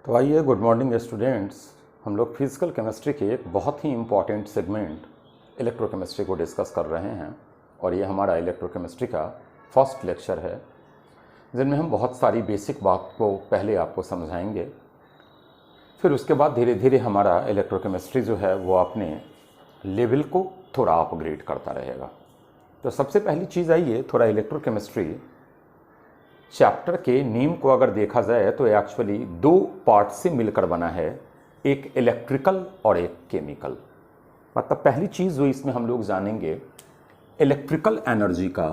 तो आइए, good morning students. हम लोग फिजिकल केमिस्ट्री के एक बहुत ही इम्पॉर्टेंट सेगमेंट इलेक्ट्रोकेमिस्ट्री को डिस्कस कर रहे हैं और ये हमारा इलेक्ट्रोकेमिस्ट्री का फर्स्ट लेक्चर है, जिनमें हम बहुत सारी बेसिक बात को पहले आपको समझाएंगे। फिर उसके बाद धीरे धीरे हमारा इलेक्ट्रोकेमिस्ट्री जो है वो अपने लेवल को थोड़ा अपग्रेड करता रहेगा। तो सबसे पहली चीज़ आइए, थोड़ा इलेक्ट्रोकेमिस्ट्री चैप्टर के नेम को अगर देखा जाए तो एक्चुअली दो पार्ट से मिलकर बना है, एक इलेक्ट्रिकल और एक केमिकल। मतलब पहली चीज़ जो इसमें हम लोग जानेंगे, इलेक्ट्रिकल एनर्जी का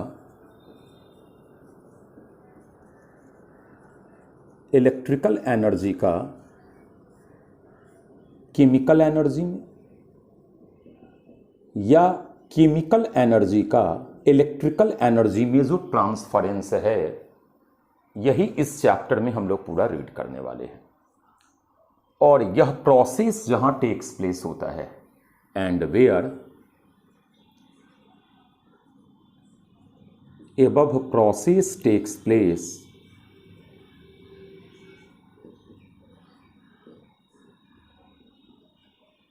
केमिकल एनर्जी में या केमिकल एनर्जी का इलेक्ट्रिकल एनर्जी में जो ट्रांसफरेंस है, यही इस चैप्टर में हम लोग पूरा रीड करने वाले हैं। और यह प्रोसेस जहां टेक्स प्लेस होता है and where above process takes place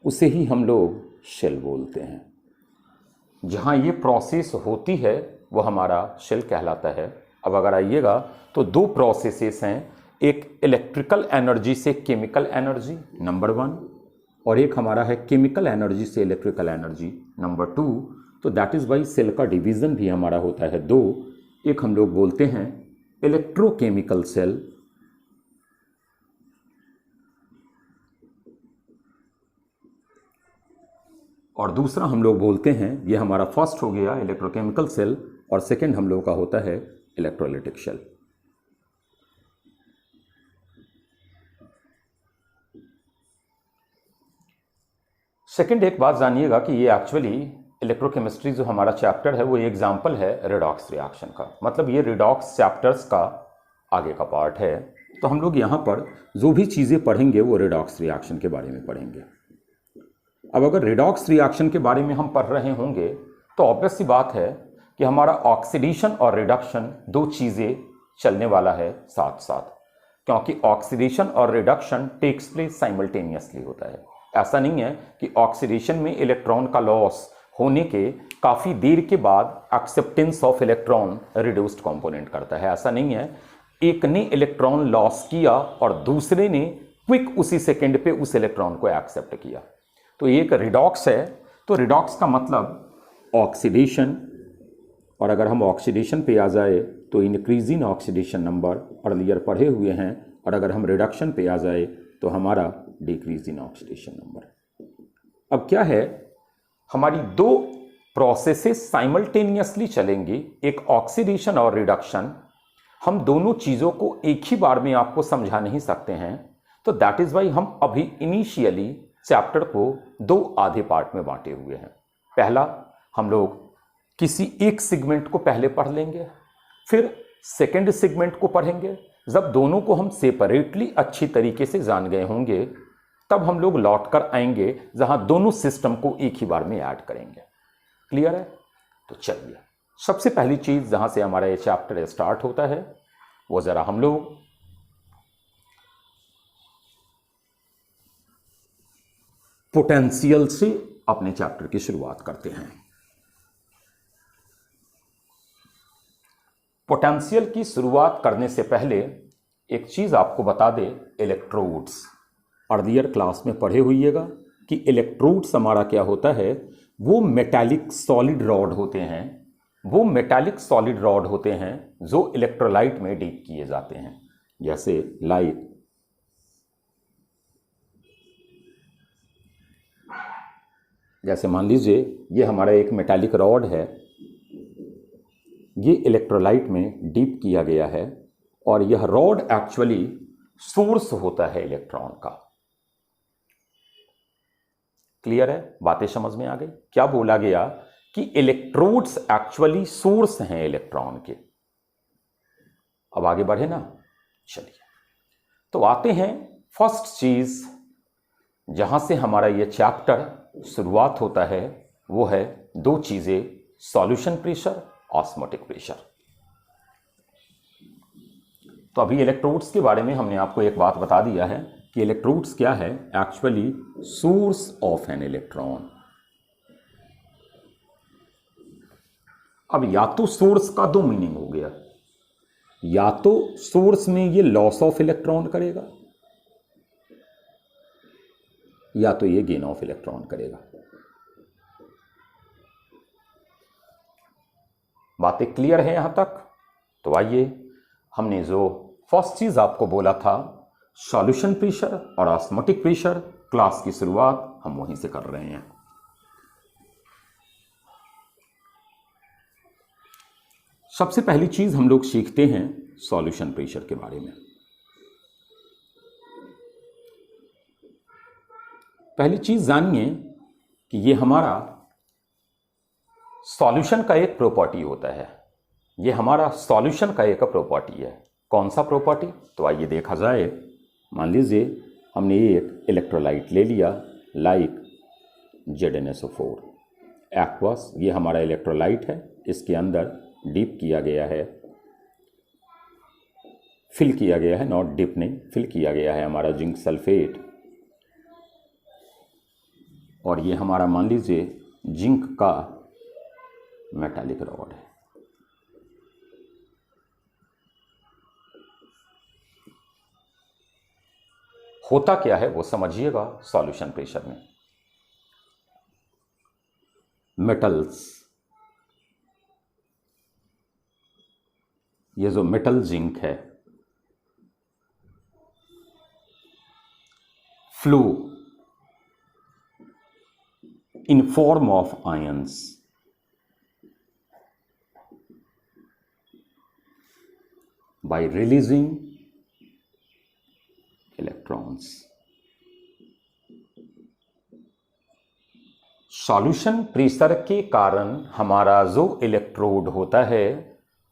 उसे ही हम लोग शेल बोलते हैं। जहां ये प्रोसेस होती है वो हमारा शेल कहलाता है। अब अगर आइएगा तो दो प्रोसेसेस हैं, एक इलेक्ट्रिकल एनर्जी से केमिकल एनर्जी नंबर 1 और एक हमारा है केमिकल एनर्जी से इलेक्ट्रिकल एनर्जी नंबर 2। तो दैट इज वाई सेल का डिवीजन भी हमारा होता है दो। एक हम लोग बोलते हैं इलेक्ट्रोकेमिकल सेल और दूसरा हम लोग बोलते हैं, ये हमारा फर्स्ट हो गया इलेक्ट्रोकेमिकल सेल और सेकेंड हम लोग का होता है इलेक्ट्रोलाइटिक शेल। सेकेंड एक बात जानिएगा कि ये एक्चुअली इलेक्ट्रोकेमिस्ट्री जो हमारा चैप्टर है वो एग्जाम्पल है रिडॉक्स रिएक्शन का। मतलब ये रिडॉक्स चैप्टर्स का आगे का पार्ट है। तो हम लोग यहाँ पर जो भी चीज़ें पढ़ेंगे वो रिडॉक्स रिएक्शन के बारे में पढ़ेंगे। अब अगर रिडॉक्स रिएक्शन के बारे में हम पढ़ रहे होंगे तो ऑब्वियस सी बात है कि हमारा ऑक्सीडेशन और रिडक्शन दो चीज़ें चलने वाला है साथ साथ, क्योंकि ऑक्सीडेशन और रिडक्शन टेक्स प्लेस साइमल्टेनियसली होता है। ऐसा नहीं है कि ऑक्सीडेशन में इलेक्ट्रॉन का लॉस होने के काफ़ी देर के बाद acceptance of electron reduced component करता है। ऐसा नहीं है, एक ने इलेक्ट्रॉन लॉस किया और दूसरे ने क्विक उसी सेकेंड पे उस इलेक्ट्रॉन को एक्सेप्ट किया। तो एक रिडॉक्स है। तो रिडॉक्स का मतलब ऑक्सीडेशन, और अगर हम ऑक्सीडेशन पे आ जाए तो increase in oxidation number earlier पढ़े हुए हैं, और अगर हम रिडक्शन पे आ जाए तो हमारा डिक्रीज इन ऑक्सीडेशन नंबर। अब क्या है, हमारी दो प्रोसेसेस साइमल्टेनियसली चलेंगी, एक ऑक्सीडेशन और रिडक्शन। हम दोनों चीज़ों को एक ही बार में आपको समझा नहीं सकते हैं, तो दैट इज वाई हम अभी इनिशियली चैप्टर को दो आधे पार्ट में बांटे हुए हैं। पहला हम लोग किसी एक सेगमेंट को पहले पढ़ लेंगे, फिर सेकेंड सेगमेंट को पढ़ेंगे। जब दोनों को हम सेपरेटली अच्छी तरीके से जान गए होंगे तब हम लोग लौट कर आएंगे जहां दोनों सिस्टम को एक ही बार में ऐड करेंगे। क्लियर है? तो चलिए, सबसे पहली चीज जहां से हमारा ये चैप्टर स्टार्ट होता है वो जरा हम लोग पोटेंशियल से अपने चैप्टर की शुरुआत करते हैं। पोटेंशियल की शुरुआत करने से पहले एक चीज आपको बता दे, इलेक्ट्रोड्स अर्लियर क्लास में पढ़े हुइएगा कि इलेक्ट्रोड्स हमारा क्या होता है, वो मेटालिक सॉलिड रॉड होते हैं। वो मेटालिक सॉलिड रॉड होते हैं जो इलेक्ट्रोलाइट में डीप किए जाते हैं, जैसे लाइट, जैसे मान लीजिए ये हमारा एक मेटालिक रॉड है, ये इलेक्ट्रोलाइट में डीप किया गया है और यह रॉड एक्चुअली सोर्स होता है इलेक्ट्रॉन का। क्लियर है? बातें समझ में आ गई? क्या बोला गया कि इलेक्ट्रोड्स एक्चुअली सोर्स हैं इलेक्ट्रॉन के। अब आगे बढ़े ना, चलिए तो आते हैं फर्स्ट चीज जहां से हमारा ये चैप्टर शुरुआत होता है, वो है दो चीजें, सॉल्यूशन प्रेशर, ऑस्मोटिक प्रेशर। तो अभी इलेक्ट्रोड्स के बारे में हमने आपको एक बात बता दिया है कि कि इलेक्ट्रोड्स क्या है, actually source of an electron. अब या तो सोर्स का दो मीनिंग हो गया, या तो सोर्स में ये लॉस ऑफ इलेक्ट्रॉन करेगा या तो ये गेन ऑफ इलेक्ट्रॉन करेगा। बातें क्लियर है यहां तक? तो आइए, हमने जो फर्स्ट चीज आपको बोला था सॉल्यूशन प्रेशर और ऑस्मोटिक प्रेशर, क्लास की शुरुआत हम वहीं से कर रहे हैं। सबसे पहली चीज हम लोग सीखते हैं सॉल्यूशन प्रेशर के बारे में। पहली चीज जानिए कि ये हमारा सॉल्यूशन का एक प्रॉपर्टी होता है। ये हमारा सॉल्यूशन का एक प्रॉपर्टी है। कौन सा प्रॉपर्टी? तो आइए देखा जाए। मान लीजिए हमने एक इलेक्ट्रोलाइट ले लिया, लाइक ZnSO4 एक्वस। ये हमारा इलेक्ट्रोलाइट है, इसके अंदर डीप किया गया है, फिल किया गया है, नॉट डिप नहीं, फिल किया गया है हमारा जिंक सल्फेट। और ये हमारा मान लीजिए जिंक का मेटालिक रॉड है। होता क्या है वो समझिएगा। सॉल्यूशन प्रेशर में मेटल्स, ये जो मेटल जिंक है, flow in form of ions by releasing electrons. Solution pressure के कारण हमारा जो इलेक्ट्रोड होता है,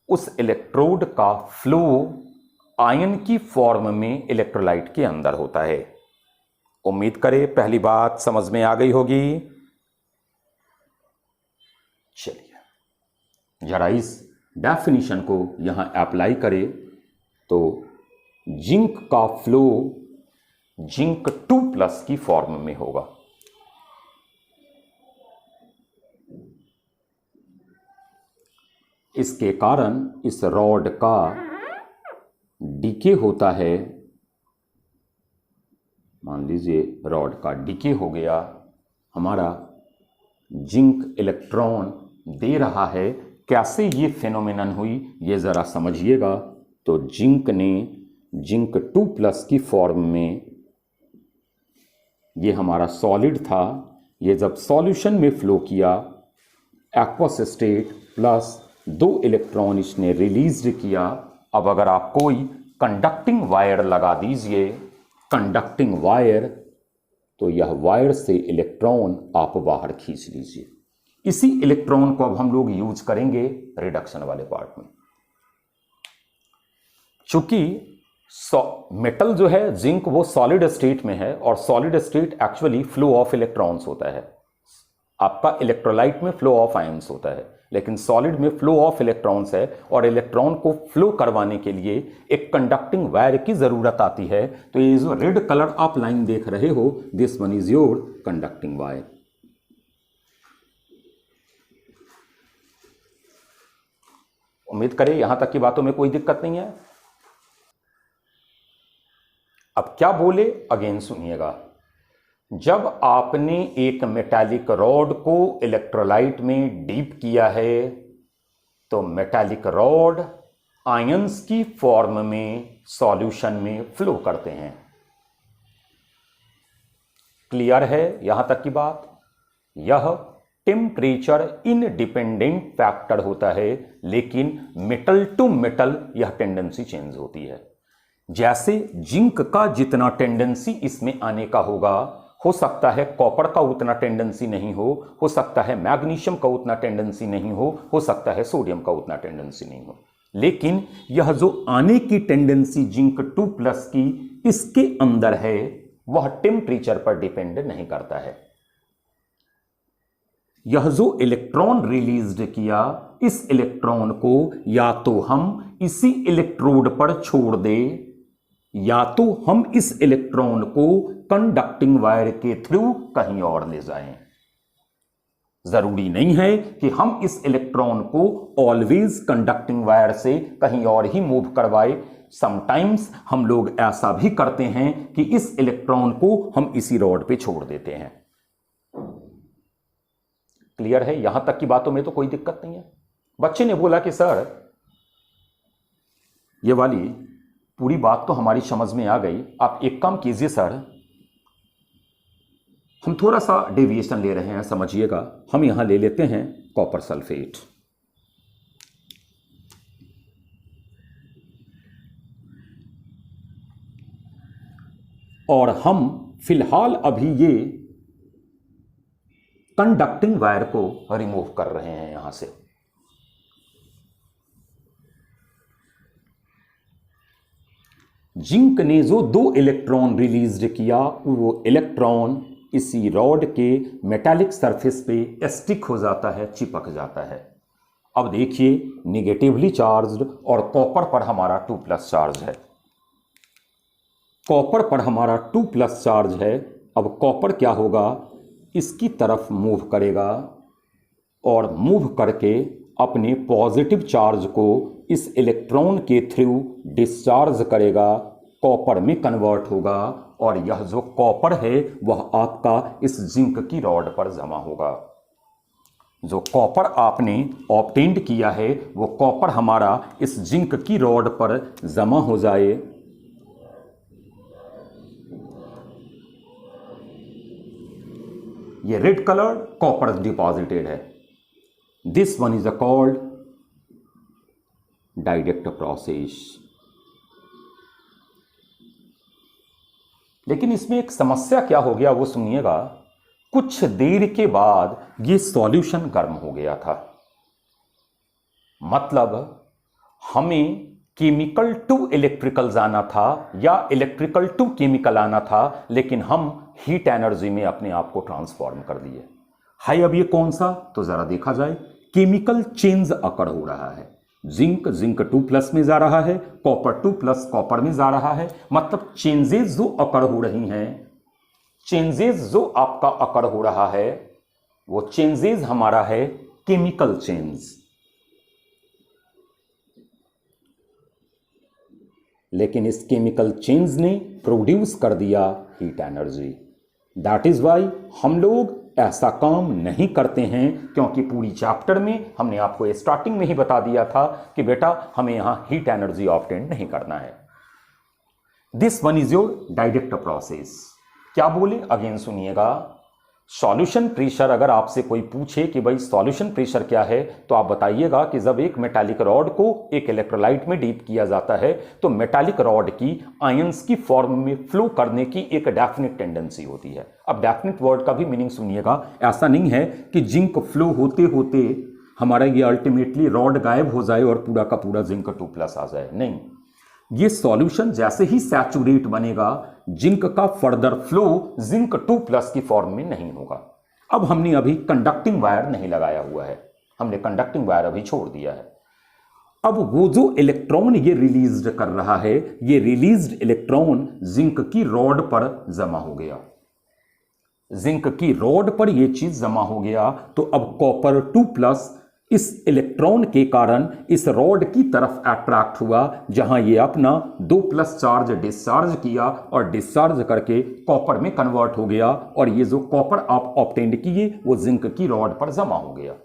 उस इलेक्ट्रोड का फ्लो आयन की फॉर्म में इलेक्ट्रोलाइट के अंदर होता है। उम्मीद करें पहली बात समझ में आ गई होगी। चलिए जरा इस डेफिनेशन को यहां अप्लाई करें तो जिंक का फ्लो जिंक 2+ की फॉर्म में होगा। इसके कारण इस रॉड का डीके होता है। मान लीजिए रॉड का डीके हो गया, हमारा जिंक इलेक्ट्रॉन दे रहा है। कैसे ये फेनोमेनन हुई ये जरा समझिएगा। तो जिंक ने जिंक 2+ की फॉर्म में, ये हमारा सॉलिड था, ये जब सॉल्यूशन में फ्लो किया, एक्वस स्टेट प्लस 2 इलेक्ट्रॉन इसने रिलीज किया। अब अगर आप कोई कंडक्टिंग वायर लगा दीजिए, कंडक्टिंग वायर, तो यह वायर से इलेक्ट्रॉन आप बाहर खींच लीजिए। इसी इलेक्ट्रॉन को अब हम लोग यूज करेंगे रिडक्शन वाले पार्ट में। चूंकि मेटल जो है जिंक वो सॉलिड स्टेट में है और solid state actually flow of electrons होता है। आपका इलेक्ट्रोलाइट में फ्लो ऑफ आयंस होता है, लेकिन सॉलिड में फ्लो ऑफ इलेक्ट्रॉन्स है। और इलेक्ट्रॉन को फ्लो करवाने के लिए एक कंडक्टिंग वायर की जरूरत आती है। तो ये जो रेड कलर आप लाइन देख रहे हो, this one is your conducting wire. उम्मीद करें यहां तक की बातों में कोई दिक्कत नहीं है। अब क्या बोले अगेन सुनिएगा। जब आपने एक मेटालिक रॉड को इलेक्ट्रोलाइट में डीप किया है, तो मेटालिक रॉड आयंस की फॉर्म में सॉल्यूशन में फ्लो करते हैं। क्लियर है यहां तक की बात? यह टेम्परेचर इंडिपेंडेंट फैक्टर होता है, लेकिन मेटल टू मेटल यह टेंडेंसी चेंज होती है। जैसे जिंक का जितना टेंडेंसी इसमें आने का होगा, हो सकता है कॉपर का उतना टेंडेंसी नहीं हो सकता है मैग्नीशियम का उतना टेंडेंसी नहीं हो सकता है सोडियम का उतना टेंडेंसी नहीं हो। लेकिन यह जो आने की टेंडेंसी जिंक 2+ की इसके अंदर है, वह टेम्परेचर पर डिपेंड नहीं करता है। यह जो इलेक्ट्रॉन रिलीज किया, इस इलेक्ट्रॉन को या तो हम इसी इलेक्ट्रोड पर छोड़ दें या तो हम इस इलेक्ट्रॉन को कंडक्टिंग वायर के थ्रू कहीं और ले जाएं। जरूरी नहीं है कि हम इस इलेक्ट्रॉन को ऑलवेज कंडक्टिंग वायर से कहीं और ही मूव करवाए। समटाइम्स हम लोग ऐसा भी करते हैं कि इस इलेक्ट्रॉन को हम इसी रॉड पे छोड़ देते हैं। क्लियर है? यहां तक की बातों में तो कोई दिक्कत नहीं है। बच्चे ने बोला कि सर ये वाली पूरी बात तो हमारी समझ में आ गई, आप एक काम कीजिए सर, हम थोड़ा सा डेविएशन ले रहे हैं, समझिएगा। हम यहां ले लेते हैं कॉपर सल्फेट, और हम फिलहाल अभी ये कंडक्टिंग वायर को रिमूव कर रहे हैं यहां से। जिंक ने जो 2 इलेक्ट्रॉन रिलीज किया, वो इलेक्ट्रॉन इसी रॉड के मेटालिक सरफेस पे स्टिक हो जाता है, चिपक जाता है। अब देखिए, निगेटिवली चार्ज्ड और कॉपर पर हमारा 2+ चार्ज है। कॉपर पर हमारा 2+ चार्ज है। अब कॉपर क्या होगा, इसकी तरफ मूव करेगा और मूव करके अपने पॉजिटिव चार्ज को इस इलेक्ट्रॉन के थ्रू डिस्चार्ज करेगा, कॉपर में कन्वर्ट होगा, और यह जो कॉपर है वह आपका इस जिंक की रॉड पर जमा होगा। जो कॉपर आपने ऑब्टेन्ड किया है वो कॉपर हमारा इस जिंक की रॉड पर जमा हो जाए। ये रेड कलर कॉपर डिपॉजिटेड है। This one is called direct process. लेकिन इसमें एक समस्या क्या हो गया वो सुनिएगा। कुछ देर के बाद ये सॉल्यूशन गर्म हो गया था। मतलब हमें केमिकल टू इलेक्ट्रिकल जाना था या इलेक्ट्रिकल टू केमिकल आना था, लेकिन हम हीट एनर्जी में अपने आप को ट्रांसफॉर्म कर दिए। हाय, अब ये कौन सा, तो जरा देखा जाए। केमिकल चेंज अकर हो रहा है। जिंक 2+ में जा रहा है, कॉपर 2+ कॉपर में जा रहा है। मतलब चेंजेस जो अकर हो रही हैं, चेंजेस जो आपका अकर हो रहा है वो चेंजेस हमारा है केमिकल चेंज। लेकिन इस केमिकल चेंज ने प्रोड्यूस कर दिया heat energy. That is why हम लोग ऐसा काम नहीं करते हैं, क्योंकि पूरी चैप्टर में हमने आपको स्टार्टिंग में ही बता दिया था कि बेटा हमें यहां हीट एनर्जी ऑब्टेन नहीं करना है। This one is your direct process. क्या बोले, अगेन सुनिएगा। सॉल्यूशन प्रेशर, अगर आपसे कोई पूछे कि भाई सॉल्यूशन प्रेशर क्या है, तो आप बताइएगा कि जब एक मेटालिक रॉड को एक इलेक्ट्रोलाइट में डीप किया जाता है तो मेटालिक रॉड की आयंस की फॉर्म में फ्लो करने की एक डेफिनेट टेंडेंसी होती है। अब डेफिनेट वर्ड का भी मीनिंग सुनिएगा। ऐसा नहीं है कि जिंक फ्लो होते होते हमारा ये अल्टीमेटली रॉड गायब हो जाए और पूरा का पूरा जिंक 2+ आ जाए, नहीं। ये सॉल्यूशन जैसे ही सैचुरेट बनेगा, जिंक का फर्दर फ्लो जिंक 2+ की फॉर्म में नहीं होगा। अब हमने अभी कंडक्टिंग वायर नहीं लगाया हुआ है, हमने कंडक्टिंग वायर अभी छोड़ दिया है। अब वो जो इलेक्ट्रॉन ये रिलीज कर रहा है, ये रिलीज्ड इलेक्ट्रॉन जिंक की रॉड पर जमा हो गया। जिंक की रॉड पर ये चीज जमा हो गया, तो अब कॉपर 2+ इस इलेक्ट्रॉन के कारण इस रॉड की तरफ अट्रैक्ट हुआ, जहां ये अपना 2+ चार्ज डिस्चार्ज किया और डिस्चार्ज करके कॉपर में कन्वर्ट हो गया, और ये जो कॉपर आप ऑब्टेन्ड किए वो जिंक की रॉड पर जमा हो गया।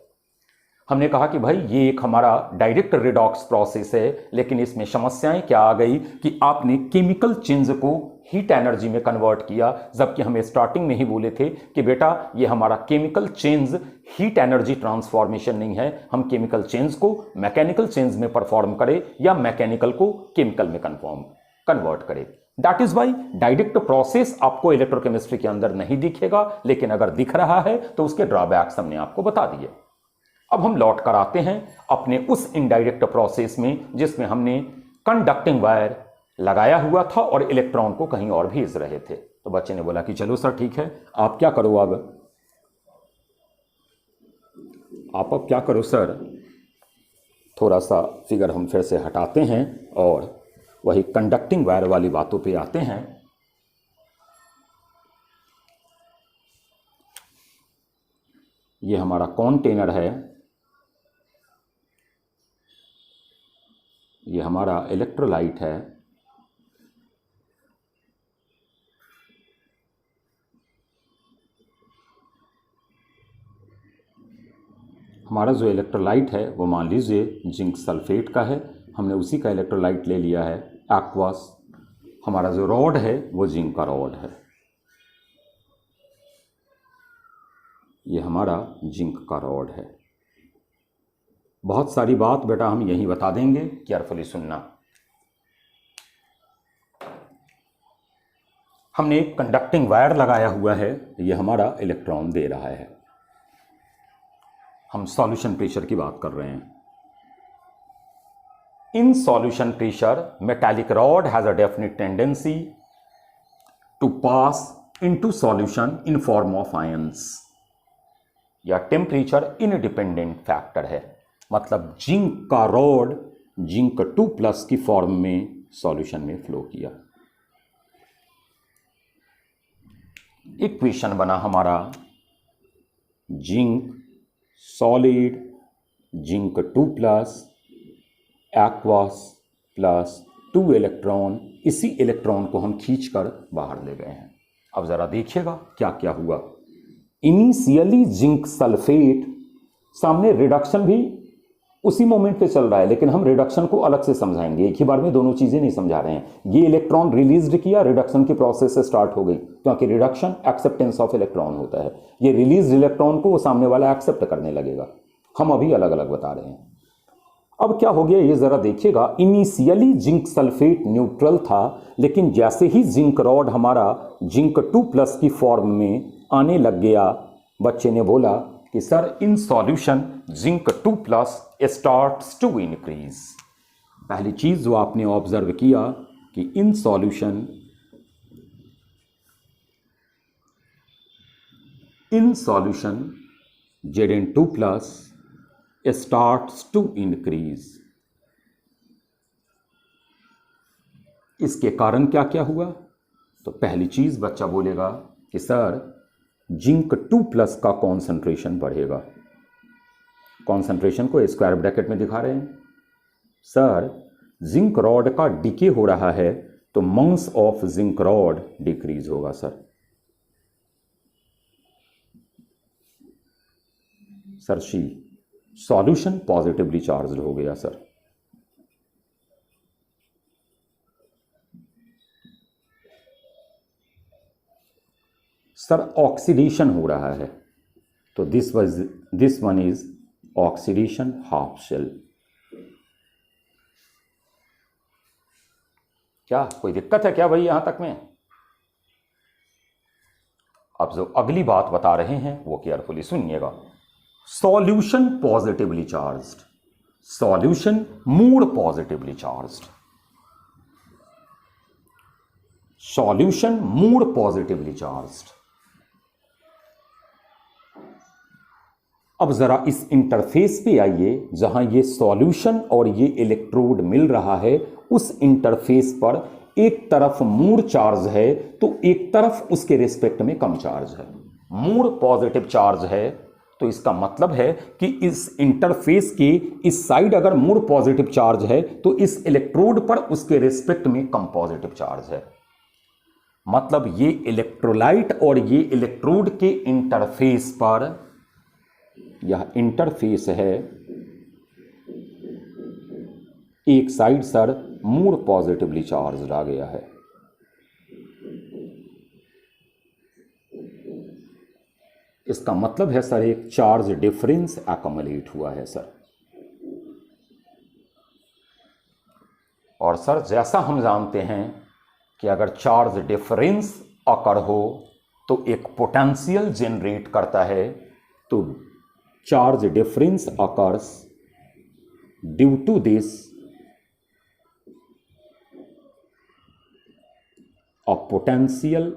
हमने कहा कि भाई ये एक हमारा डायरेक्ट रिडॉक्स प्रोसेस है, लेकिन इसमें समस्याएं क्या आ गई कि आपने केमिकल चेंज को हीट एनर्जी में कन्वर्ट किया, जबकि हमें स्टार्टिंग में ही बोले थे कि बेटा ये हमारा chemical change heat energy transformation नहीं है, हम केमिकल चेंज को मैकेनिकल चेंज में परफॉर्म करें या मैकेनिकल को केमिकल में कन्वर्ट करें। That is why direct process आपको इलेक्ट्रोकेमिस्ट्री के अंदर नहीं दिखेगा, लेकिन अगर दिख रहा है तो उसके ड्रॉबैक्स हमने आपको बता दिए। अब हम लौट कर आते हैं अपने उस इनडायरेक्ट प्रोसेस में जिसमें हमने कंडक्टिंग वायर लगाया हुआ था और इलेक्ट्रॉन को कहीं और भेज रहे थे। तो बच्चे ने बोला कि चलो सर ठीक है, आप क्या करो, अब क्या करो सर, थोड़ा सा फिगर हम फिर से हटाते हैं और वही कंडक्टिंग वायर वाली बातों पे आते हैं। ये हमारा कंटेनर है, ये हमारा इलेक्ट्रोलाइट है, हमारा जो इलेक्ट्रोलाइट है वो मान लीजिए जिंक सल्फेट का है, हमने उसी का इलेक्ट्रोलाइट ले लिया है एक्वस। हमारा जो रॉड है वो जिंक का रॉड है, ये हमारा जिंक का रॉड है। बहुत सारी बात बेटा हम यहीं बता देंगे, केयरफुली सुनना। हमने एक कंडक्टिंग वायर लगाया हुआ है, ये हमारा इलेक्ट्रॉन दे रहा है। हम सॉल्यूशन प्रेशर की बात कर रहे हैं। In solution pressure metallic rod has a definite tendency to pass into solution in form of ions. या टेम्परेचर इंडिपेंडेंट फैक्टर है, मतलब जिंक का रॉड जिंक 2+ की फॉर्म में सॉल्यूशन में फ्लो किया। इक्वेशन बना हमारा zinc solid zinc 2+ aqueous plus 2 electron. इसी इलेक्ट्रॉन को हम खींचकर बाहर ले गए हैं। अब जरा देखिएगा क्या क्या हुआ। इनिशियली जिंक सल्फेट, सामने रिडक्शन भी उसी मोमेंट पे चल रहा है, लेकिन हम रिडक्शन को अलग से समझाएंगे, एक ही बार में दोनों चीजें नहीं समझा रहे हैं। ये इलेक्ट्रॉन रिलीज किया, रिडक्शन की प्रोसेस से स्टार्ट हो गई, क्योंकि रिडक्शन एक्सेप्टेंस ऑफ इलेक्ट्रॉन होता है। ये रिलीज इलेक्ट्रॉन को वो सामने वाला एक्सेप्ट करने लगेगा। हम अभी अलग अलग बता रहे हैं। अब क्या हो गया ये जरा देखिएगा। इनिशियली जिंक सल्फेट न्यूट्रल था, लेकिन जैसे ही जिंक रॉड हमारा जिंक 2+ की फॉर्म में आने लग गया, बच्चे ने बोला कि sir in solution zinc 2+ starts to increase. पहली चीज जो आपने ऑब्जर्व किया कि in solution Zn2+ starts to increase. इसके कारण क्या क्या हुआ? तो पहली चीज बच्चा बोलेगा कि सर जिंक 2+ का कॉन्सेंट्रेशन बढ़ेगा। कॉन्सेंट्रेशन को स्क्वायर ब्रैकेट में दिखा रहे हैं। सर जिंक रॉड का डिके हो रहा है तो mass of zinc rod decrease होगा। सर शी सॉल्यूशन पॉजिटिवली चार्ज्ड हो गया। सर ऑक्सीडेशन हो रहा है, तो this one is oxidation half cell. क्या कोई दिक्कत है क्या भाई यहां तक में? अब जो अगली बात बता रहे हैं वो केयरफुली सुनिएगा। Solution positively charged, solution mood positively charged, solution mood positively charged. अब जरा इस इंटरफेस पे आइए जहां ये सॉल्यूशन और ये इलेक्ट्रोड मिल रहा है। उस इंटरफेस पर एक तरफ मूड चार्ज है तो एक तरफ उसके रिस्पेक्ट में कम चार्ज है। मूड पॉजिटिव चार्ज है तो इसका मतलब है कि इस इंटरफेस के इस साइड अगर मूड पॉजिटिव चार्ज है तो इस इलेक्ट्रोड पर उसके रिस्पेक्ट में कम पॉजिटिव चार्ज है। मतलब ये इलेक्ट्रोलाइट और ये इलेक्ट्रोड के इंटरफेस पर, यह इंटरफेस है, एक साइड सर मूड पॉजिटिवली चार्ज आ गया है। इसका मतलब है सर एक चार्ज डिफरेंस एक्युमुलेट हुआ है सर। और सर जैसा हम जानते हैं कि अगर चार्ज डिफरेंस अकर हो तो एक पोटेंशियल जनरेट करता है, तो charge difference occurs due to this a potential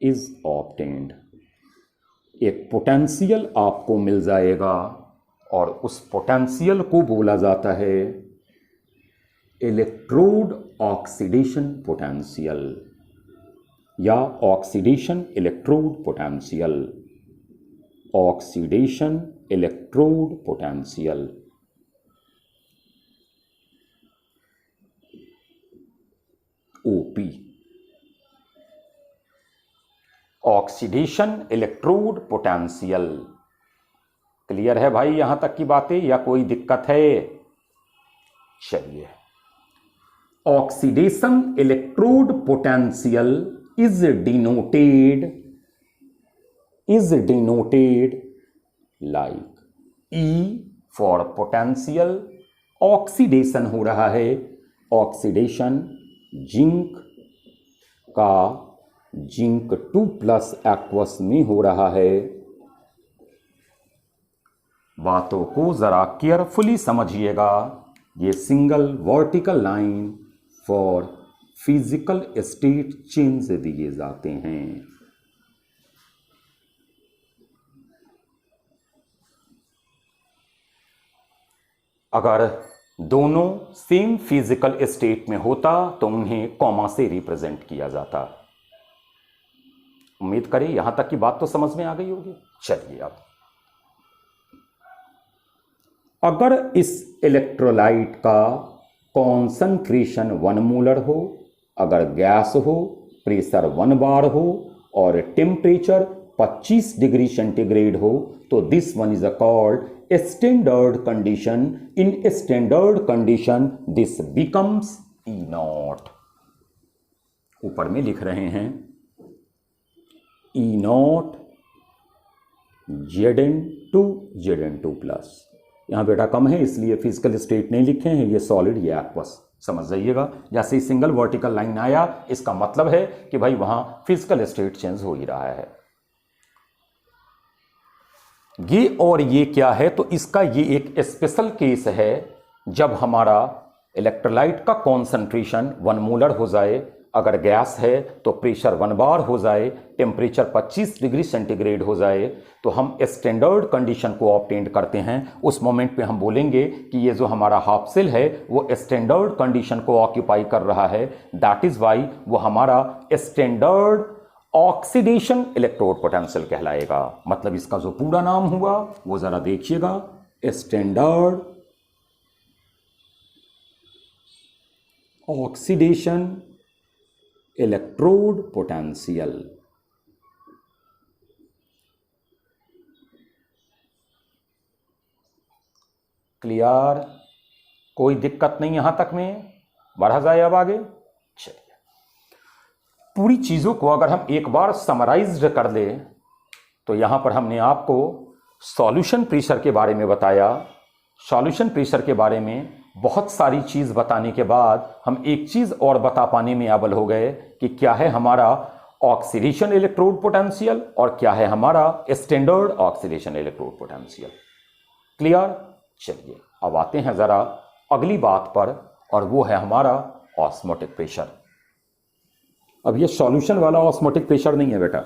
is obtained। एक पोटेंशियल आपको मिल जाएगा और उस पोटेंशियल को बोला जाता है इलेक्ट्रोड ऑक्सीडेशन पोटेंशियल या oxidation electrode potential, oxidation electrode potential. OP, oxidation electrode potential. Clear है भाई यहां तक की बातें या कोई दिक्कत है? चलिए, oxidation electrode potential is denoted like E for potential, oxidation हो रहा है, ऑक्सीडेशन जिंक का जिंक 2+ एक्वस में हो रहा है। बातों को जरा केयरफुली समझिएगा, ये single vertical line for physical state change दिए जाते हैं। अगर दोनों सेम फिजिकल स्टेट में होता तो उन्हें कॉमा से रिप्रेजेंट किया जाता। उम्मीद करें यहां तक की बात तो समझ में आ गई होगी। चलिए, अब अगर इस इलेक्ट्रोलाइट का कॉन्सेंट्रेशन 1 मोलर हो, अगर गैस हो, प्रेशर 1 बार हो और टेम्परेचर 25 डिग्री सेंटीग्रेड हो, तो this one is called standard condition. In standard condition this becomes E0। ऊपर में लिख रहे हैं E0 Zn2 यहां बेटा कम है इसलिए फिजिकल स्टेट नहीं लिखे हैं, ये सॉलिड ये एक्वस समझ जाइएगा। जैसे ही सिंगल वर्टिकल लाइन आया इसका मतलब है कि भाई वहां फिजिकल स्टेट चेंज हो ही रहा है। ये और ये क्या है, तो इसका ये एक स्पेशल केस है जब हमारा इलेक्ट्रोलाइट का कॉन्सेंट्रेशन 1 मोलर हो जाए, अगर गैस है तो प्रेशर 1 बार हो जाए, टेम्परेचर 25 डिग्री सेंटीग्रेड हो जाए, तो हम स्टैंडर्ड कंडीशन को ऑब्टेन करते हैं। उस मोमेंट पे हम बोलेंगे कि ये जो हमारा हाफ सेल है वो स्टैंडर्ड कंडीशन को ऑक्यूपाई कर रहा है। दैट इज वाई वो हमारा स्टैंडर्ड ऑक्सीडेशन इलेक्ट्रोड पोटेंशियल कहलाएगा। मतलब इसका जो पूरा नाम हुआ वो जरा देखिएगा, standard oxidation electrode potential. Clear? कोई दिक्कत नहीं यहां तक में? बढ़ा जाए अब आगे। चलिए, पूरी चीजों को अगर हम एक बार समराइज्ड कर ले तो यहां पर हमने आपको सॉल्यूशन प्रेशर के बारे में बताया। सॉल्यूशन प्रेशर के बारे में बहुत सारी चीज बताने के बाद हम एक चीज और बता पाने में अव्वल हो गए कि क्या है हमारा ऑक्सीडेशन इलेक्ट्रोड पोटेंशियल और क्या है हमारा standard oxidation electrode potential. Clear? चलिए, अब आते हैं जरा अगली बात पर, और वो है हमारा ऑस्मोटिक प्रेशर। अब ये सॉल्यूशन वाला ऑस्मोटिक प्रेशर नहीं है बेटा,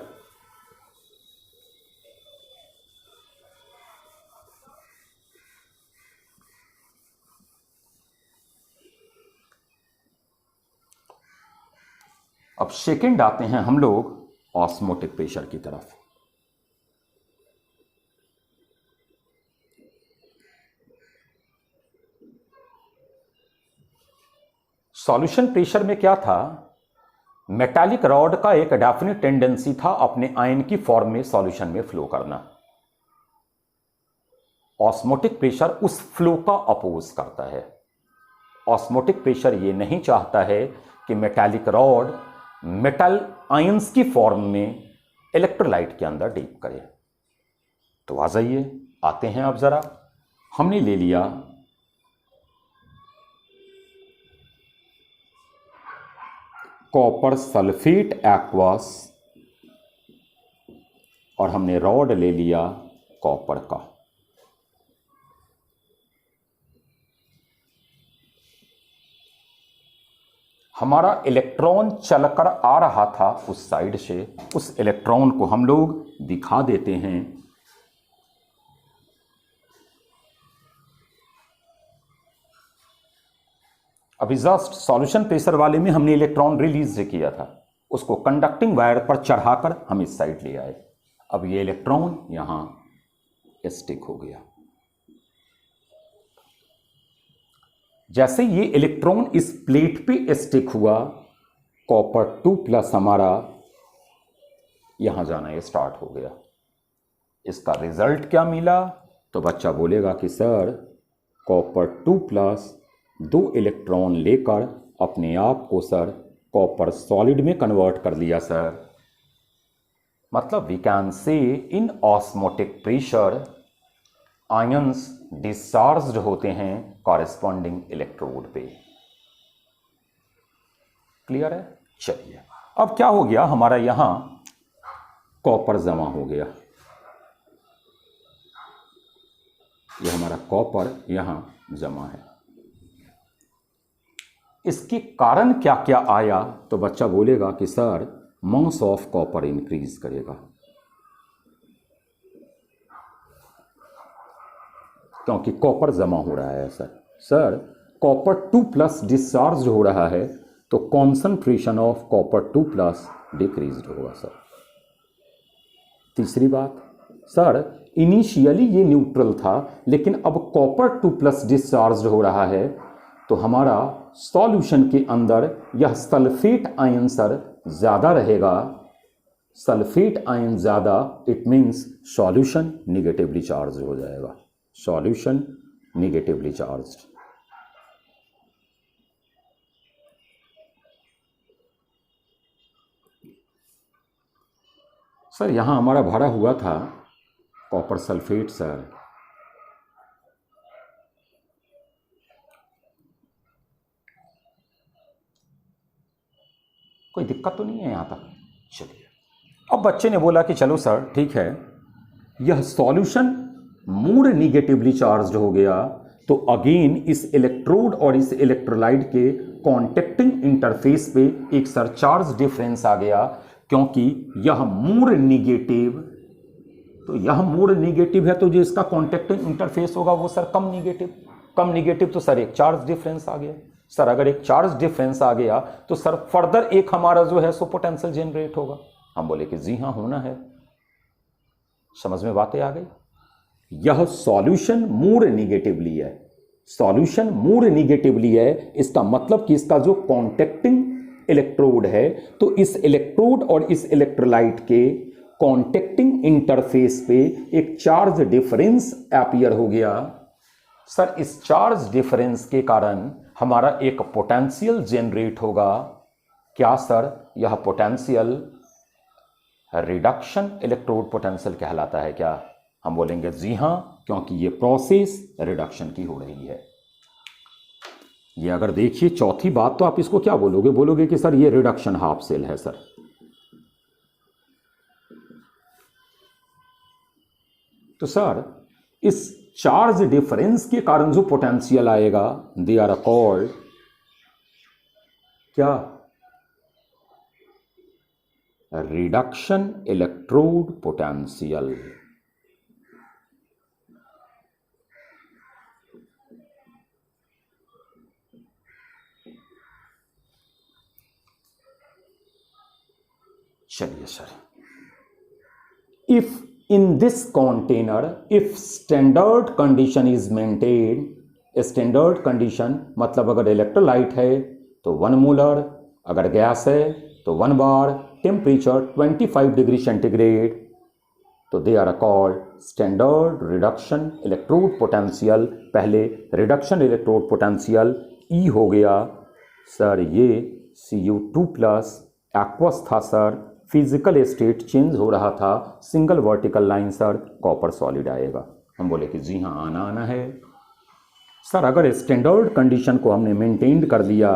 अब सेकंड आते हैं हम लोग ऑस्मोटिक प्रेशर की तरफ। सॉल्यूशन प्रेशर में क्या था, मेटालिक रॉड का एक डेफिनेट टेंडेंसी था अपने आयन की फॉर्म में सॉल्यूशन में फ्लो करना। ऑस्मोटिक प्रेशर उस फ्लो का अपोज करता है। ऑस्मोटिक प्रेशर ये नहीं चाहता है कि मेटालिक रॉड मेटल आयंस की फॉर्म में इलेक्ट्रोलाइट के अंदर डीप करे। तो आ जाइए, आते हैं अब जरा, हमने ले लिया कॉपर सल्फेट एक्वस और हमने रॉड ले लिया कॉपर का। हमारा इलेक्ट्रॉन चलकर आ रहा था उस साइड से, उस इलेक्ट्रॉन को हम लोग दिखा देते हैं। अभी जस्ट सॉल्यूशन प्रेशर वाले में हमने इलेक्ट्रॉन रिलीज किया था, उसको कंडक्टिंग वायर पर चढ़ाकर हम इस साइड ले आए। अब ये इलेक्ट्रॉन यहां स्टिक हो गया। जैसे ये इलेक्ट्रॉन इस प्लेट पे स्टिक हुआ, कॉपर 2+ हमारा यहां जाना स्टार्ट हो गया। इसका रिजल्ट क्या मिला? तो बच्चा बोलेगा कि सर कॉपर 2+ 2 इलेक्ट्रॉन लेकर अपने आप को सर कॉपर सॉलिड में कन्वर्ट कर लिया सर। मतलब we can say in osmotic pressure ions discharged होते हैं कॉरेस्पॉन्डिंग इलेक्ट्रोड पे। क्लियर है? चलिए, अब क्या हो गया, हमारा यहां कॉपर जमा हो गया। यह हमारा कॉपर यहां जमा है। इसके कारण क्या क्या आया? तो बच्चा बोलेगा कि sir mass of copper increase करेगा, क्योंकि कॉपर जमा हो रहा है सर कॉपर 2+ डिस्चार्ज हो रहा है, तो कॉन्सेंट्रेशन ऑफ कॉपर 2+ डिक्रीज होगा सर। तीसरी बात, सर इनिशियली ये न्यूट्रल था, लेकिन अब कॉपर 2+ डिस्चार्ज हो रहा है, तो हमारा सॉल्यूशन के अंदर यह सल्फेट आयन सर ज़्यादा रहेगा। सल्फेट आयन ज़्यादा, it means solution negatively charge हो जाएगा। Solution negatively charge. सर यहां हमारा भरा हुआ था कॉपर सल्फेट सर। कोई दिक्कत तो नहीं है यहां तक? चलिए, अब बच्चे ने बोला कि चलो सर ठीक है, यह सॉल्यूशन मूड निगेटिवली चार्ज हो गया, तो अगेन इस इलेक्ट्रोड और इस इलेक्ट्रोलाइट के कॉन्टेक्टिंग इंटरफेस पे एक सर चार्ज डिफरेंस आ गया, क्योंकि यह मूड निगेटिव, तो यह मूड निगेटिव है, तो जो इसका कॉन्टेक्टिंग इंटरफेस होगा वो सर कम निगेटिव, तो सर एक चार्ज डिफरेंस आ गया। सर अगर एक चार्ज डिफरेंस आ गया तो सर फर्दर एक हमारा जो है सो पोटेंशियल जनरेट होगा। हम बोले कि जी हां होना है। समझ में बातें आ गई? यह सॉल्यूशन मूड निगेटिवली है, सॉल्यूशन मूड निगेटिवली है, इसका मतलब कि इसका जो कॉन्टेक्टिंग इलेक्ट्रोड है, तो इस इलेक्ट्रोड और इस इलेक्ट्रोलाइट के कॉन्टेक्टिंग इंटरफेस पे एक चार्ज डिफरेंस अपीयर हो गया। सर इस चार्ज डिफरेंस के कारण हमारा एक पोटेंशियल जनरेट होगा। क्या सर? यह पोटेंशियल रिडक्शन इलेक्ट्रोड पोटेंशियल कहलाता है क्या? हम बोलेंगे जी हां, क्योंकि ये प्रोसेस रिडक्शन की हो रही है। ये अगर देखिए चौथी बात, तो आप इसको क्या बोलोगे? बोलोगे कि सर ये रिडक्शन हाफ सेल है सर। तो सर इस चार्ज डिफरेंस के कारण जो पोटेंशियल आएगा, दे आर कॉल्ड क्या? Reduction electrode potential. चलिए sir, if in this container, if standard condition is maintained, standard condition मतलब अगर इलेक्ट्रोलाइट है तो 1 मोलर, अगर गैस है तो 1 बार, टेम्परेचर 25 डिग्री सेंटीग्रेड, तो they are called standard reduction electrode potential. पहले रिडक्शन इलेक्ट्रोड पोटेंशियल ई हो गया सर, ये Cu2+ एक्वस था सर, फिजिकल स्टेट चेंज हो रहा था, single vertical line sir, copper solid आएगा। हम बोले कि जी हाँ आना है सर। अगर स्टैंडर्ड कंडीशन को हमने मेंटेन कर दिया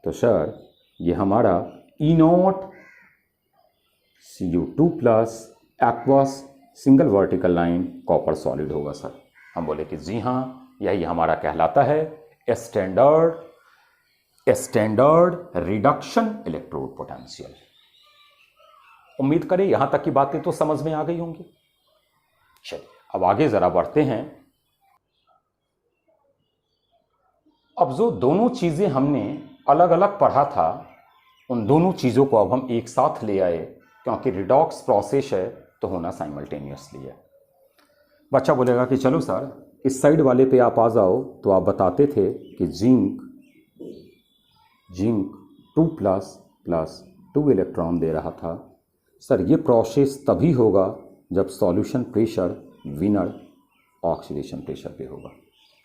तो सर ये हमारा E0 Cu2+ aqueous single vertical line copper solid होगा सर। हम बोले कि जी हाँ, यही हमारा कहलाता है स्टैंडर्ड रिडक्शन इलेक्ट्रोड पोटेंशियल। उम्मीद करें यहां तक की बातें तो समझ में आ गई होंगी। चलिए अब आगे ज़रा बढ़ते हैं। अब जो दोनों चीज़ें हमने अलग अलग पढ़ा था, उन दोनों चीज़ों को अब हम एक साथ ले आए, क्योंकि रिडॉक्स प्रोसेस है तो होना साइमल्टेनियसली है। बच्चा बोलेगा कि चलो सर इस साइड वाले पे आप आ जाओ, तो आप बताते थे कि जिंक 2 प्लस प्लस 2 इलेक्ट्रॉन दे रहा था। सर ये प्रोसेस तभी होगा जब solution pressure winner oxidation pressure पे होगा।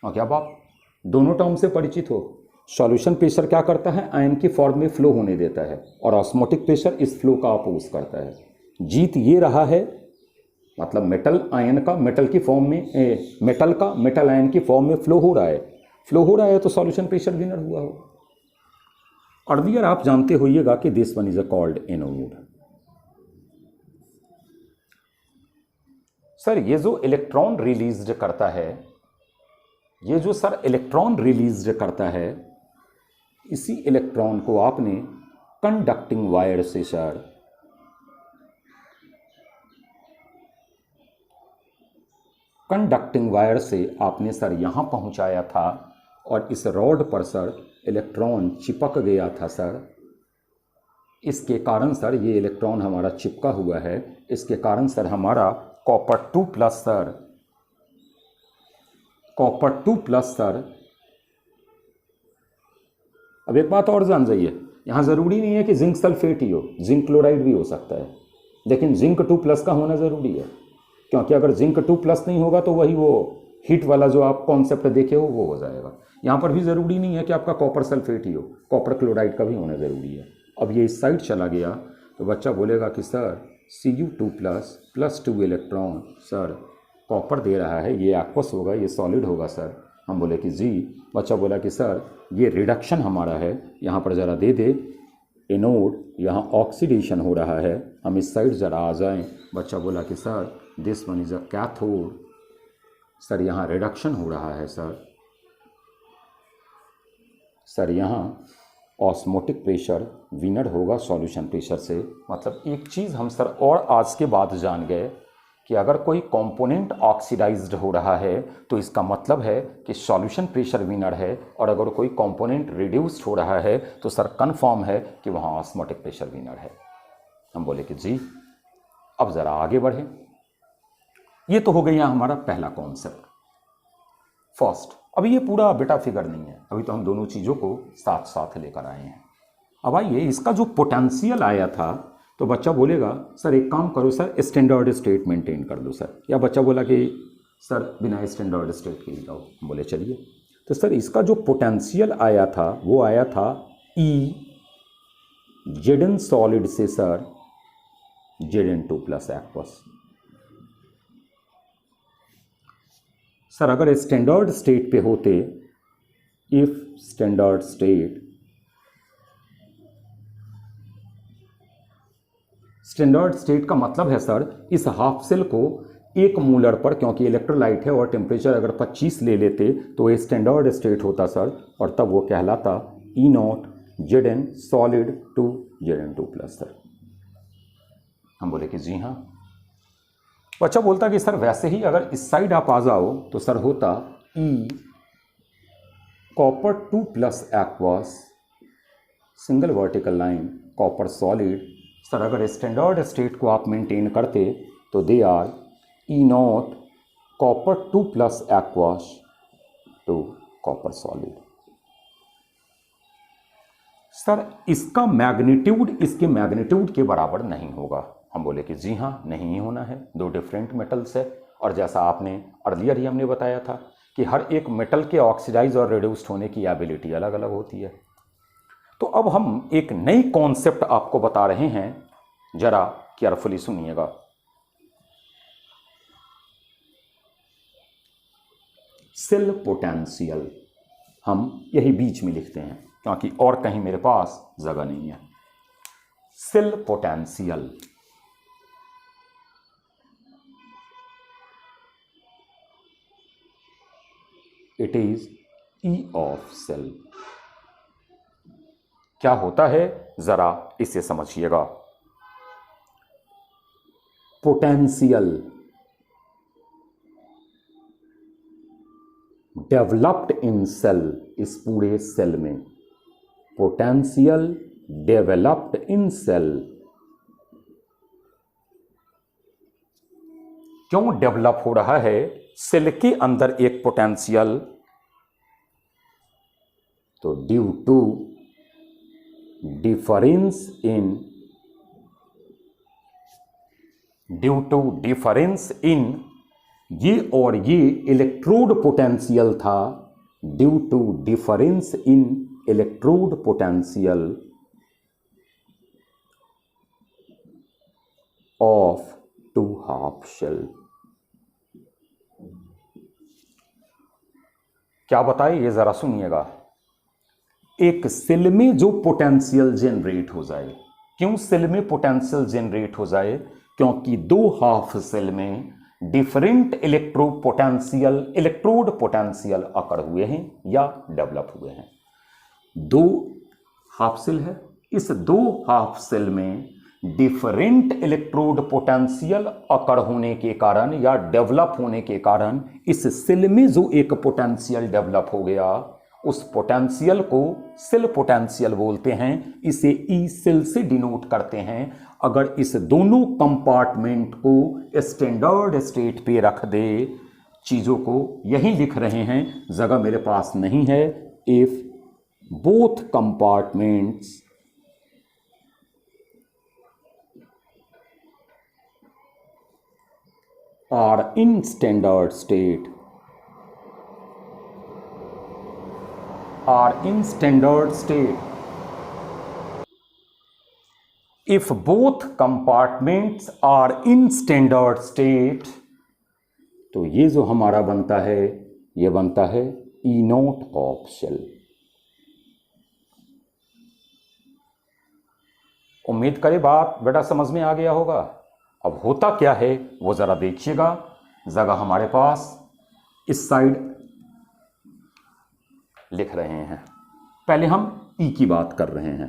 क्योंकि अब आप दोनों टर्म से परिचित हो। सॉल्यूशन प्रेशर क्या करता है, आयन की फॉर्म में फ्लो होने देता है, और ऑस्मोटिक प्रेशर इस फ्लो का अपोज करता है। जीत ये रहा है, मतलब मेटल आयन का मेटल की फॉर्म में मेटल का मेटल आयन की फॉर्म में फ्लो हो रहा है तो सॉल्यूशन प्रेशर विनर हुआ हो। अर्लियर आप जानते होइएगा कि this one is called anode. Sir ये जो इलेक्ट्रॉन रिलीज्ड करता है, ये जो सर इलेक्ट्रॉन रिलीज्ड करता है, इसी इलेक्ट्रॉन को आपने कंडक्टिंग वायर से सर कंडक्टिंग वायर से आपने सर यहां पहुंचाया था, और इस रॉड पर सर इलेक्ट्रॉन चिपक गया था सर। इसके कारण सर ये इलेक्ट्रॉन हमारा चिपका हुआ है, इसके कारण सर हमारा कॉपर 2 प्लस सर। अब एक बात और जान जाइए, यहाँ ज़रूरी नहीं है कि जिंक सल्फेट ही हो, जिंक क्लोराइड भी हो सकता है, लेकिन जिंक 2 प्लस का होना ज़रूरी है। क्योंकि अगर जिंक 2 प्लस नहीं होगा तो वही वो हीट वाला जो आप कॉन्सेप्ट देखे हो वो हो जाएगा। यहाँ पर भी ज़रूरी नहीं है कि आपका कॉपर सल्फेट ही हो, कॉपर क्लोराइड का भी होना ज़रूरी है। अब ये इस साइड चला गया तो बच्चा बोलेगा कि sir Cu2 plus 2 electron sir copper दे रहा है, ये एक्वस होगा, ये सॉलिड होगा सर। हम बोले कि जी। बच्चा बोला कि सर ये रिडक्शन हमारा है, यहाँ पर ज़रा दे दे एनोड, यहाँ ऑक्सीडेशन हो रहा है, हम इस साइड ज़रा आ जाएं। बच्चा बोला कि sir this one is a cathode. Sir यहाँ रिडक्शन हो रहा है सर यहाँ ऑस्मोटिक प्रेशर विनर होगा सॉल्यूशन प्रेशर से। मतलब एक चीज़ हम सर और आज के बाद जान गए कि अगर कोई कंपोनेंट ऑक्सीडाइज्ड हो रहा है तो इसका मतलब है कि सॉल्यूशन प्रेशर विनर है, और अगर कोई कंपोनेंट रिड्यूस्ड हो रहा है तो सर कंफर्म है कि वहाँ ऑस्मोटिक प्रेशर विनर है। हम बोले कि जी। अब ज़रा आगे बढ़े। ये तो हो गया हमारा पहला कॉन्सेप्ट फर्स्ट। अभी ये पूरा बेटा फिगर नहीं है, अभी तो हम दोनों चीज़ों को साथ साथ लेकर आए हैं। अब आइए इसका जो पोटेंशियल आया था, तो बच्चा बोलेगा सर एक काम करो सर स्टैंडर्ड स्टेट मेंटेन कर लो सर, या बच्चा बोला कि सर बिना स्टैंडर्ड स्टेट के ही जाओ। हम बोले चलिए। तो सर इसका जो पोटेंशियल आया था वो आया था E Zn सॉलिड से sir Zn2 plus aqueous. Sir अगर स्टैंडर्ड स्टेट पे होते, इफ स्टैंडर्ड स्टेट का मतलब है सर इस हाफ सेल को 1 मोलर पर, क्योंकि इलेक्ट्रोलाइट है और टेम्परेचर अगर 25 ले लेते तो ये स्टैंडर्ड स्टेट होता सर, और तब वो कहलाता E0 Zn solid to Zn2 plus sir. हम बोले कि जी हाँ। बच्चा बोलता कि सर वैसे ही अगर इस साइड आप आ जाओ तो सर होता E copper 2 plus aqueous single vertical line copper solid. Sir अगर स्टैंडर्ड स्टेट को आप मेंटेन करते तो they are E0 copper 2 plus aqueous to copper solid. Sir इसका मैग्नीट्यूड इसके मैग्नीट्यूड के बराबर नहीं होगा। हम बोले कि जी हाँ, नहीं ही होना है, दो डिफरेंट मेटल्स है। और जैसा आपने अर्लियर ही हमने बताया था कि हर एक मेटल के ऑक्सीडाइज और रिड्यूस्ड होने की एबिलिटी अलग अलग होती है। तो अब हम एक नई कॉन्सेप्ट आपको बता रहे हैं, जरा केयरफुली सुनिएगा। सेल पोटेंशियल, हम यही बीच में लिखते हैं क्योंकि और कहीं मेरे पास जगह नहीं है। Cell potential it is E of cell. क्या होता है जरा इसे समझिएगा। पोटेंशियल डेवलप्ड इन सेल, इस पूरे सेल में, पोटेंशियल डेवलप्ड इन सेल। क्यों डेवलप हो रहा है सेल के अंदर एक पोटेंशियल? तो ड्यू टू डिफरेंस इन ये और ये इलेक्ट्रोड पोटेंशियल था, due to difference in electrode potential of two half cell. क्या बताए ये जरा सुनिएगा। एक सेल में जो पोटेंशियल जनरेट हो जाए, क्यों सेल में पोटेंशियल जनरेट हो जाए? क्योंकि दो हाफ सेल में डिफरेंट इलेक्ट्रोड पोटेंशियल अकर हुए हैं या डेवलप हुए हैं। दो हाफ सेल है, इस दो हाफ सेल में डिफरेंट इलेक्ट्रोड पोटेंशियल अकर होने के कारण या डेवलप होने के कारण इस सेल में जो एक पोटेंशियल डेवलप हो गया, उस पोटेंशियल को सेल पोटेंशियल बोलते हैं। इसे ई सेल से डिनोट करते हैं। अगर इस दोनों कंपार्टमेंट को स्टैंडर्ड स्टेट पे रख दे, चीज़ों को यही लिख रहे हैं, जगह मेरे पास नहीं है। If both compartments are in standard state, if both compartments are in standard state, तो ये जो हमारा बनता है, ये बनता है E नॉट ऑफ शेल। उम्मीद करें बात बेटा समझ में आ गया होगा। अब होता क्या है वो जरा देखिएगा। जगह हमारे पास इस साइड लिख रहे हैं, पहले हम ई की बात कर रहे हैं।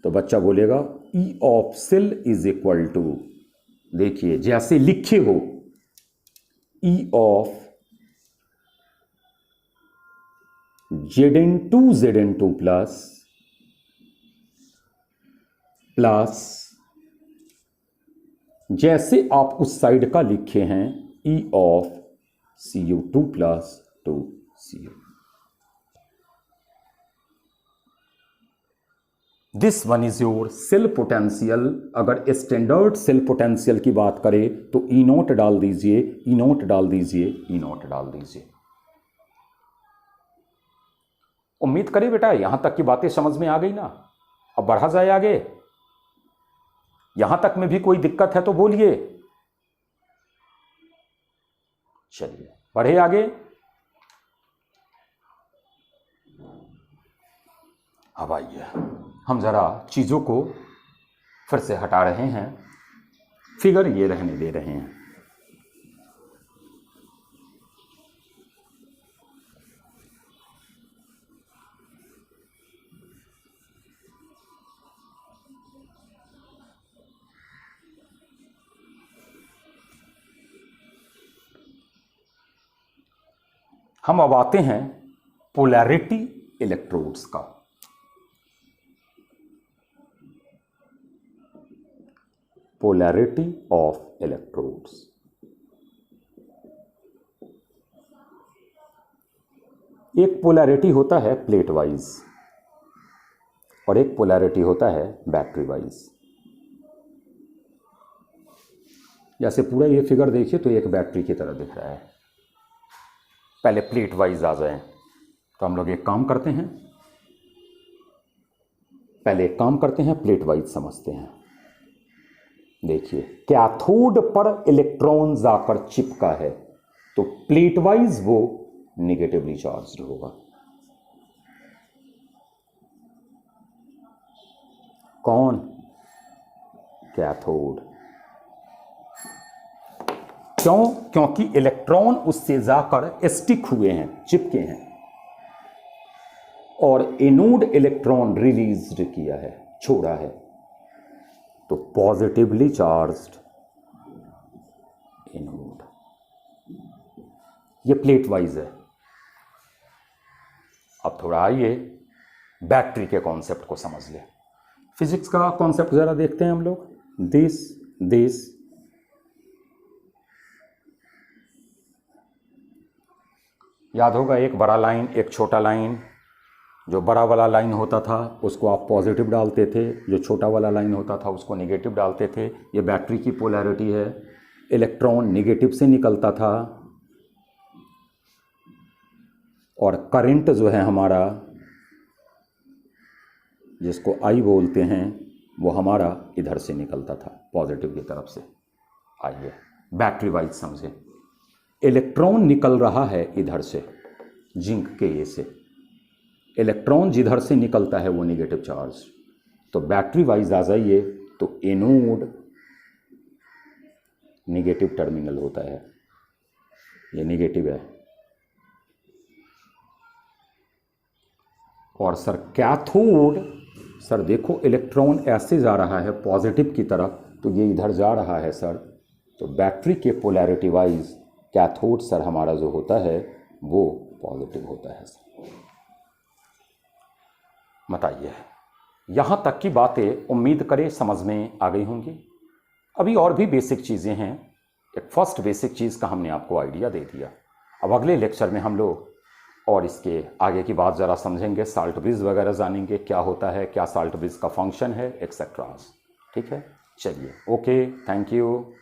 तो बच्चा बोलेगा E of cell is equal to, देखिए जैसे लिखे हो, ई ऑफ Zn2 प्लस जैसे आप उस साइड का लिखे हैं E of Cu2 plus 2Cu। This one is your cell potential. अगर स्टैंडर्ड सेल पोटेंशियल की बात करें तो E नोट डाल दीजिए, E नोट डाल दीजिए, E नोट डाल दीजिए। उम्मीद करें बेटा यहां तक की बातें समझ में आ गई ना। अब बढ़ा जाए आगे। यहां तक में भी कोई दिक्कत है तो बोलिए। चलिए बढ़े आगे। अब आइए हम जरा चीजों को फिर से हटा रहे हैं, फिगर ये रहने दे रहे हैं। हम अब आते हैं पोलैरिटी इलेक्ट्रोड्स का। Polarity of electrodes. एक पोलैरिटी होता है प्लेट वाइज और एक पोलैरिटी होता है बैटरी वाइज। जैसे पूरा ये फिगर देखिए तो एक बैटरी की तरह दिख रहा है। पहले प्लेट वाइज आ जाए तो हम लोग एक काम करते हैं, पहले एक काम करते हैं, प्लेट वाइज समझते हैं। देखिए कैथोड पर इलेक्ट्रॉन जाकर चिपका है तो प्लेट वाइज वो निगेटिवली चार्ज्ड होगा। कौन? कैथोड। क्यों? क्योंकि इलेक्ट्रॉन उससे जाकर स्टिक हुए हैं, चिपके हैं, और एनोड इलेक्ट्रॉन रिलीज्ड किया है, छोड़ा है, तो पॉजिटिवली चार्ज्ड एनोड। ये प्लेट वाइज है। थोड़ा आइए बैटरी के कॉन्सेप्ट को समझ लें। फिजिक्स का कॉन्सेप्ट ज़रा देखते हैं हम लोग। दिस याद होगा, एक बड़ा लाइन एक छोटा लाइन। जो बड़ा वाला लाइन होता था उसको आप पॉजिटिव डालते थे, जो छोटा वाला लाइन होता था उसको नेगेटिव डालते थे। ये बैटरी की पोलैरिटी है। इलेक्ट्रॉन नेगेटिव से निकलता था और करंट जो है हमारा, जिसको आई बोलते हैं, वो हमारा इधर से निकलता था पॉजिटिव की तरफ से। आइए बैटरी वाइज समझे। इलेक्ट्रॉन निकल रहा है इधर से, जिंक के ये से। इलेक्ट्रॉन जिधर से निकलता है वो नेगेटिव चार्ज। तो बैटरी वाइज आ जाइए तो एनोड नेगेटिव टर्मिनल होता है, ये नेगेटिव है। और सर कैथोड, सर देखो इलेक्ट्रॉन ऐसे जा रहा है पॉजिटिव की तरफ, तो ये इधर जा रहा है सर। तो बैटरी के पोलैरिटी वाइज कैथोड सर हमारा जो होता है वो पॉजिटिव होता है सर। बताइए, यहाँ तक की बातें उम्मीद करें समझ में आ गई होंगी। अभी और भी बेसिक चीज़ें हैं। एक फर्स्ट बेसिक चीज़ का हमने आपको आइडिया दे दिया। अब अगले लेक्चर में हम लोग और इसके आगे की बात ज़रा समझेंगे, साल्ट ब्रिज वगैरह जानेंगे, क्या होता है, क्या साल्ट ब्रिज का फंक्शन है, एक्सेट्रा। ठीक है, चलिए, ओके, थैंक यू।